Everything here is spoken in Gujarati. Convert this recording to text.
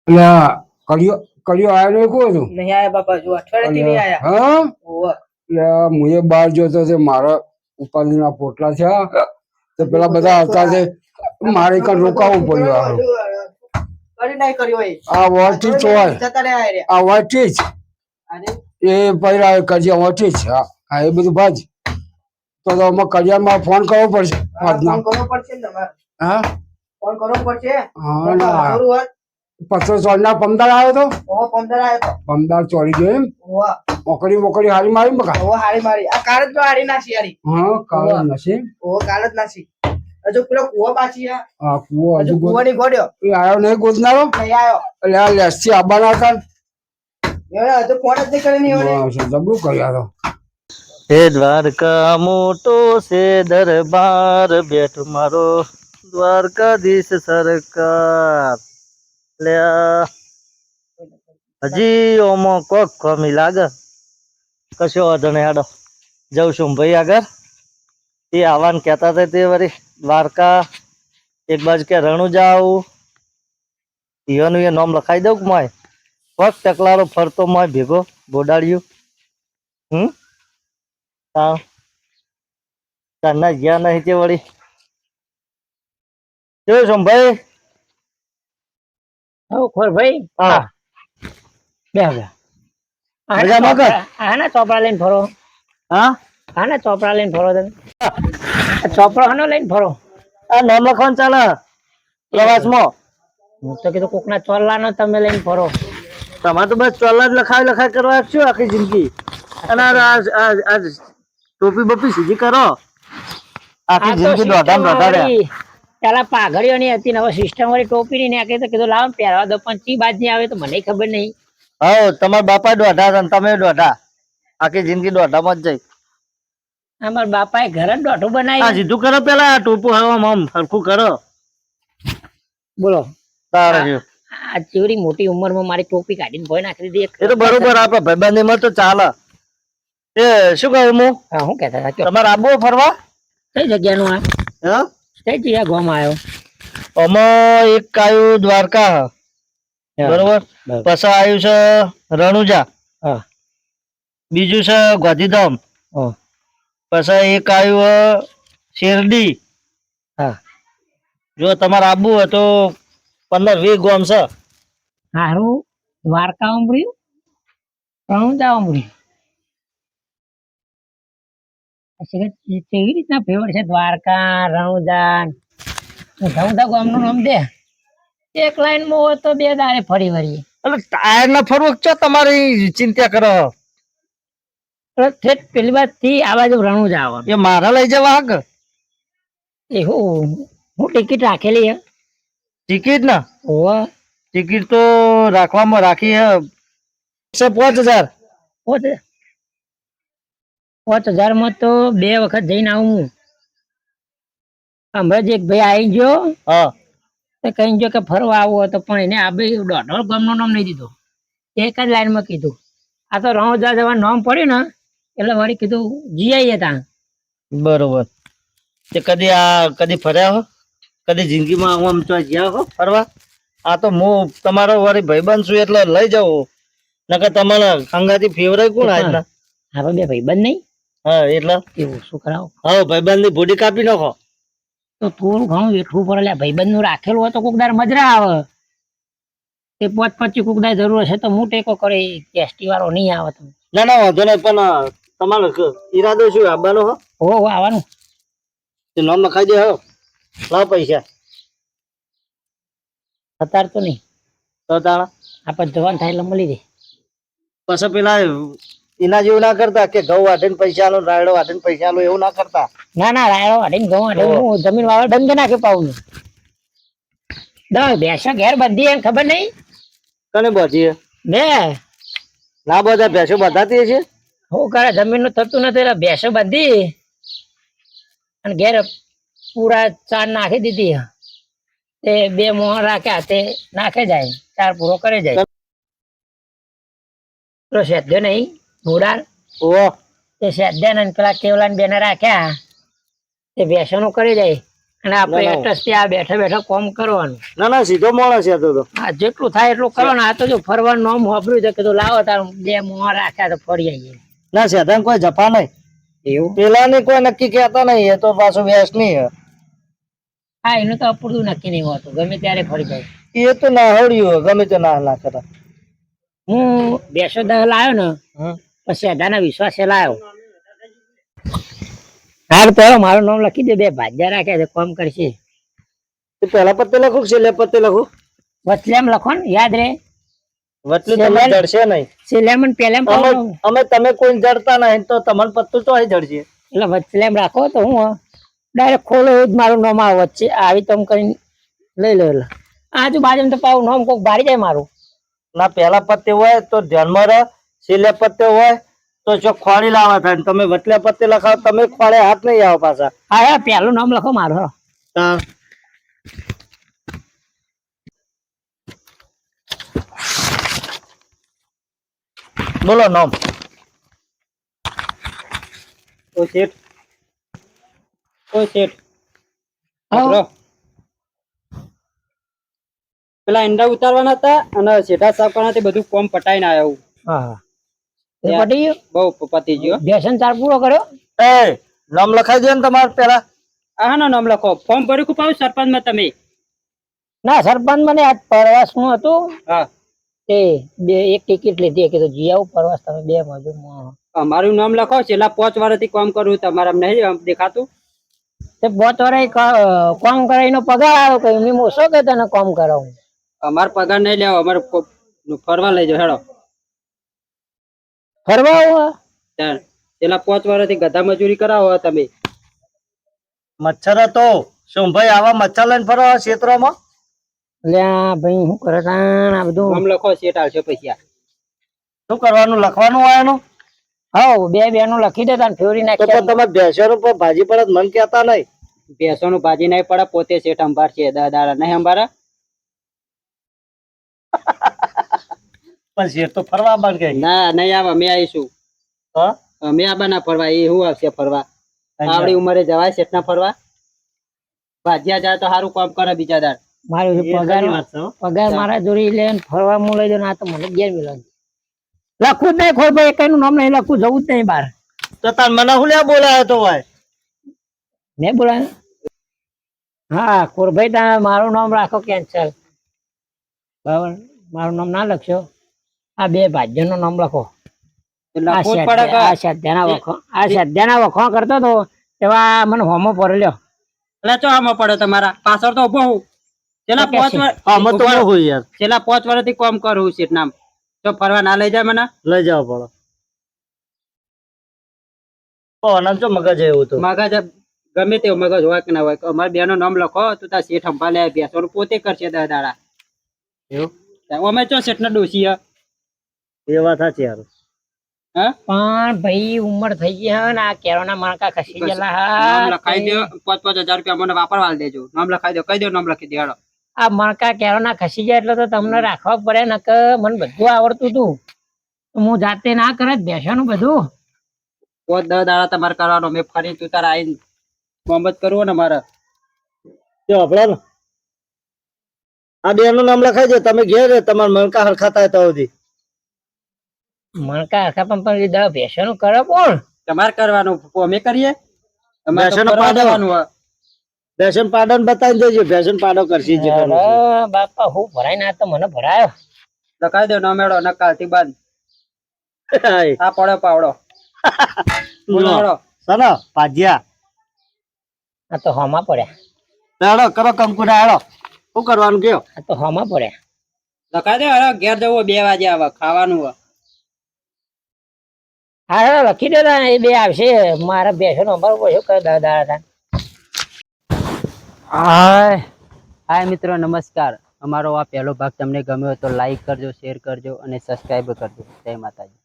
એટલે કડિયો કડિયો આવ્યો નહીં કોઈ હતું નહીં આયા બાપા, જો અઠવાડિયાથી નહીં આયા. હા ઓવે. એટલે મુએ બહાર જોતો તે મારા ઉપાધિના પોટલા થયા તો પેલા બધા હતા તે મારે કઈ રોકાવું પડ્યું આ કરી નહીં કર્યો એ. આ વોટથી જ હોય જતા રહ્યા રે. આ વોટથી જ અરે એ પહેલા કડિયા વોટથી જ હા હા એ બધું ભાજ તો અમે કડિયામાં ફોન કરવો પડશે આજના ફોન કરવો પડશે ને તમારે. હા ફોન કરવો પડશે. હા ના જરૂર હોત. પત્રો ચોરીના પમદાર આવ્યો તો ઓહો, 15 આયો તો. પમદાર ચોરી ગયો એમ ઓહો, મોકરી મોકરી હારી મારી બકા ઓહો, હારી મારી. આ કાળ જ તો હારી નાસી હારી. હા કાળો નસી ઓહો, કાળ જ નાસી. હજુ પેલો કૂવો બાકી છે. હા કુવો હજુ હજુ કૂવાની ગોળ્યો એ આવ્યો નહીં ગોદનારો નહીં આયો. એટલે આ લેસથી આવવાના હતા એણે હજુ ફોન જ નહીં કરીને એણે. જબરું કર્યા તો હે દ્વારકા મોટો છે દરબાર બેઠ મારો દ્વારકાધીશ સરકાર લે હજી ઓમાં કોક કમી લાગે કશો વાંધો નહીં હાડો જઉં છું ભાઈ આગળ એ આવવાનું કહેતા હતા તે વળી દ્વારકા એક બાજુ કે રણુજા આવું ઈવાનું એ નામ લખાઈ દઉં કે મોય પગ ટકલારો ફરતો મોય ભેગો બોડાડ્યું હા તારના ગયા નહીં તે વળી જોયું છું ભાઈ ખોર ભાઈ હા બે બે મજામાં કર? આના ચોપડા લઈને ફરો. હા આના ચોપડા લઈને ફરો તમે. ચોપડો હનો લઈને ફરો. આ નામ લખવાનું ચાલે પ્રવાસમાં હું તો કીધું કોકના ચોલ્લાનો તમે લઈને ફરો. તમારે તો બસ ચોલા જ લખાય કરવા છું આખી જિંદગી અને આ ટોપી બપી સીધી કરો આખી આ તો જિંદગી દોઢામ system દોઢા રહ્યા વાળી પેલા પાઘડીઓ ની હતી ને હવે સિસ્ટમ વાળી ટોપી ની નાખી તો કીધું લાવો ને પહેરવા દો પણ ચી બાજ ની આવે તો મને ખબર નહીં. હા તમારા બાપા દોઢા હતા ને તમે દોઢા આખી જિંદગી દોઢામાં જ જઈ અમારા બાપાએ ઘર જ દોઢું હા બનાવ્યું. સીધું કરો પેલા આ ટોપું હવામાં આમ સરખું કરો બોલો તારે જો. આ ચેવડી મોટી ઉંમરમાં મારી ટોપી કાઢીને ભોય નાખી દીધી. એ તો બરોબર આપડે ભાઈબંધી માં તો ચાલે એ શું કહું હું હા હું કહેતા હતા કયો? તમારે આબુ ફરવા કઈ જગ્યાનું આ હા કઈ જગ્યા ગોમાં આવ્યો? આમાં એક આવ્યું દ્વારકા બરોબર બરોબર. પછી આવ્યું છે રણુજા હા બીજું છે ગાંધીધામ હા પછી એક આવ્યું શેરડી હા જો તમારે આબુ હોય તો 15-20 ગામ છે હારું દ્વારકા ઉમર્યું રણુજા ઉમર્યું કેવી રીતના ફેવર છે દ્વારકા રણુજા ઊંધા ગામનું નામ દે એક લાઈન માં હોય તો 2 દાડે ફરી વળીએ. એટલે ટાયર ના ફરવું છો તમારી ચિંતા કરો ઠેઠ પેલી બાદ થી આ બાજુ રણુજા આવવાનું. એ મારા લઈ જવા હક એવું હું ટિકિટ રાખેલી હે. ટિકિટ ને ઓવા ટિકિટ તો રાખવામાં રાખી હે 5000 5,000 માં તો 2 વખત જઈને આવું હું. હમણાં જ એક ભાઈ આવી ગયો હા તો કઈ ગયો કે ફરવા આવું હોય તો પણ એને આ ભાઈ દોઢો ગામનું નામ નહીં દીધું એક જ લાઈનમાં કીધું. આ તો રણુજા જવાનું નામ પડ્યું ને એટલે વળી કીધું જી આવીએ ત્યાં. બરોબર તે કદી ફર્યા હો કદી જિંદગીમાં આમ તો ગયા હો ફરવા આ તો હું તમારો વળી ભાઈબંધ છું એટલે લઈ જાઉં નકર તમારા ખંગાથી ફેવરાય કોણ આજના આપણે બે ભાઈબંધ નહીં હા એટલે એવું શું કરાવો હા ભાઈબંધ ની બોડી કાપી નાખો તો થોડું ઘણું વેઠવું પડે. ભાઈબંધ નું રાખેલું હોય તો કોકદાર મજરા આવે તે 25 કોકદાર જરૂર હશે તો હું ટેકો કરે ટેસ્ટી વાળો નહીં આવે તો ના ના વાંધો નહીં પણ તમારો ઈરાદો શું આવવાનો હો હો આવવાનું તે નામ લખાઈ દે હો લાવ પૈસા અત્યારે તો નહીં તો તાણા આપણે જવાન થાય એટલે મળી જાય. પછી પેલા એના જેવું ના કરતા કે ઘઉં વાટીને પૈસા લો રાયડો વાટીને પૈસા લો એવું ના કરતા ના ના રાયડો વાટીને ઘઉં વાટીને હું જમીન વાળો દંડ નાખી પાઉં ભેંસો ઘેર બંધી એમ ખબર નહીં કને બધી બે ના બધા ભેંસો બધાતી છે શું કરે જમીન નું થતું નથી એટલે ભેંસો બંધી અને ઘેર પૂરા 4 નાખી દીધી તે 2 મોહ રાખ્યા તે નાખે જાય 4 પૂરો કરે જાય. પેલો સેદ્યો નહીં ઘોડાર ઓ તે સેદ્યા ને પેલા કેવલા ને બેને રાખ્યા તે ભેંસો નું કરી જાય અને આપણે ના, ના. એટસ્ટ આ બેઠા બેઠા કોમ કરવાનું. ના ના સીધો માણસ છે તો હા જેટલું થાય એટલું કરવાનું. આ તો જો ફરવાનું નામ વાપર્યું છે કે તો લાવો તાર બે મોં રાખ્યા તો ફરી આવીએ. ના સેધાન કોઈ જફા નહીં. એવું પેલા ની કોઈ નક્કી કહેતા નહીં, એ તો પાછું વ્યાસ નહીં. હા એનું તો અપૂરતું નક્કી નહીં હોતું, ગમે ત્યારે ફરી જાય. એ તો ના હળ્યું ગમે તે ના કરે. હું 210 લાવ્યો ને પછી અધાના વિશ્વાસે લાવ્યો. હાર પેલો મારું નામ લખી દે, બે ભાજ્યા રાખ્યા છે કોમ કરશે. પેલા પત્તે લખું છેલ્લે પત્તે લખું? વચલેમ લખો ને યાદ રે. વચલી તમે જડશે નહીં. સિલેમન પેલેમ અમે તમે કોઈ જડતા નહીં તો તમારું પત્તું તો અહીં જડશે. એટલે વચલેમ રાખો તો હું ડાયરેક્ટ ખોલો એવું જ મારું નામ આવે વચ્ચે આવી તમ કરીને લઈ લો. એટલે આજુબાજુ તો પાછું નામ કોક બારી જાય મારું. ના પેલા પત્તે હોય તો ધ્યાનમાં રહે, છેલ્લે પત્તે હોય તો જો ખોળી લાવવા થાય. તમે વચલે પત્તે લખાવો તમે ખોળે હાથ નહીં આવો પાછા. હા હા પેલું નામ લખો મારું. હા. બોલો નામ. ઓ શેઠ. હા. પેલા ઈંડા ઉતારવાના હતા અને શેઠા સાફ કરવાના, તે બધું કોમ પટાઈને આવ્યો હું. હા એ પટી ગયું. બહુ પતી ગયો. વ્યસન ચાર પૂરો કર્યો. એ નામ લખાઈ દે ને તમારે પેલા. હા નો નામ લખો. ફોર્મ ભર્યું ખૂબ આવ્યું સરપંચ માં તમે? ના સરપંચ મને આજ પ્રવાસ નું હતું હા તે બે એક ટિકિટ લીધી કે તો જી આવું પ્રવાસ તમે બે મજૂર. મારું નામ લખો. છેલ્લા 5 વર્ષથી કામ કરું, તમારા નહીં દેખાતું? તે બહુત વરાય કોમ કરાવીનો પગાર આવ્યો કે એમની મોસો કે તને કોમ કરાવું. અમારો પગાર નહીં લેવો, અમારે ફરવા લઈ જાઓ હેડો. ફરવા આવું. છેલ્લા 5 વર્ષથી ગધા મજૂરી કરાવો તમે. મચ્છર હતો શું ભાઈ? આવા મચ્છર લઈને ફરો ક્ષેત્રમાં? લ્યા ભાઈ શું કરે તાણ આ બધું. નામ લખો, શેઠ આવશે પૈસા. શું કરવાનું? લખવાનું હોય એનું? હા બે બેનું લખી દે તાન ફેવરી તો નાખી. પણ તમે ભેંસો પર ભાજી પડે મન કહેતા નહીં. ભેંસોનું ભાજી નહીં પડે, પોતે શેઠ અંબારશે. દાડા નહીં અંબારા. પણ શેર તો ફરવા બન ગઈ. ના નહીં આવે, અમે આવીશું. હા અમે આબાના ફરવા, એ શું આવશે ફરવા? આવડી ઉંમરે જવાય શેઠ ના ફરવા? ભાજ્યા જાય તો સારું કામ કરે બીજા દાડ. મારું પગાર વાત છે હો. પગાર મારા જોડી લે ફરવા હું લઈ જાઉં. આ તો મને ઘેર મિલો લખવું જ નહીં. ખોલ ભાઈ એક નું નામ નહીં લખવું, જવું જ નહીં બહાર. તો તાર મને હું લ્યા બોલાયો તો હોય? મેં બોલાય. હા કોરભાઈ તમે મારું નામ રાખો કેન્સલ. બરાબર મારું નામ ના લખશો. આ બે ભાજ્ય નું નામ લખો. આ લખવું જ પડે કે? સાધ્યાના વખો કરતો તો એવા મને હોમો પડ્યો. એટલે ચો આમાં પડે તમારા પાછળ તો ઉભો હું. છેલ્લા તો 5 વર્ષ આમાં તો હું યાર છેલ્લા 5 વર્ષથી કામ કરું શેઠ નામ. તો ફરવા ના લઈ જાય મને? લઈ જાવ પડો. આનંદ જો મગજ એવું તો મગજ ગમે તેવું મગજ હોય કે ના હોય, અમારા બેનો નામ લખો તું તાર શેઠ અંબાલે બેસો પોતે કરશે દાડા. એવું અમે ચો શેઠ ના ડોસી એ વાત સાચી યાર. હા પણ ભાઈ ઉંમર થઈ ગઈ હે ને આ કેરોના મણકા ખસી ગયેલા નામ હા. લખાઈ દો. 5,000 રૂપિયા મને વાપરવા દેજો. નામ લખાઈ દો, કહી દો નામ લખી દે હેડો. આ મણકા કેરોના ખસી જાય એટલે તો તમને રાખવા પડે ને કે મને બધું આવડતું હતું. હું જાતે ના કરે બેસવાનું બધું. 5-10 દાડા તમારે કરવાનો. મેં ફરી તું તાર આવીને મોહમ્મદ કરવો ને મારે. જો આપણે ને આ બે નું નામ લખાઈ દો. તમે ઘેર તમારા મણકા હરખા થાય તો સુધી. મણકા આખા પણ દસ બેસવાનું કરે કોણ? તમારે કરવાનું, અમે કરીએ. અમારે તો બેસવાનું ફરવા પાડો. જવાનું હોય. ભેસન પાડો ને બતાવી દેજો. ભેસન પાડો કરશી જે કરવું છે. અરે બાપા હું ભરાય ના તો મને ભરાયો. લખાઈ દો નામ હેડો. નકાલથી બંધ. હાય. આ પડો પાવડો. બોલો લો. હેડો. ચાલો ભાજ્યા આ તો હોમાં પડ્યા. હેડો કરો કંકુડા હેડો. શું કરવાનું કયો? આ તો હોમાં પડ્યા. લખાઈ દો હેડો. ઘેર જવું 2 વાગે આવે ખાવાનું હોય. હા હા લખી દે તાન, એ બે આવશે. મારા બેસો નંબર પૂછ્યો કરે દાદા. હાય મિત્રો, નમસ્કાર. અમારો આ પહેલો ભાગ તમને ગમ્યો તો લાઈક કરજો, શેર કરજો અને સબસ્ક્રાઈબ કરજો. જય માતાજી.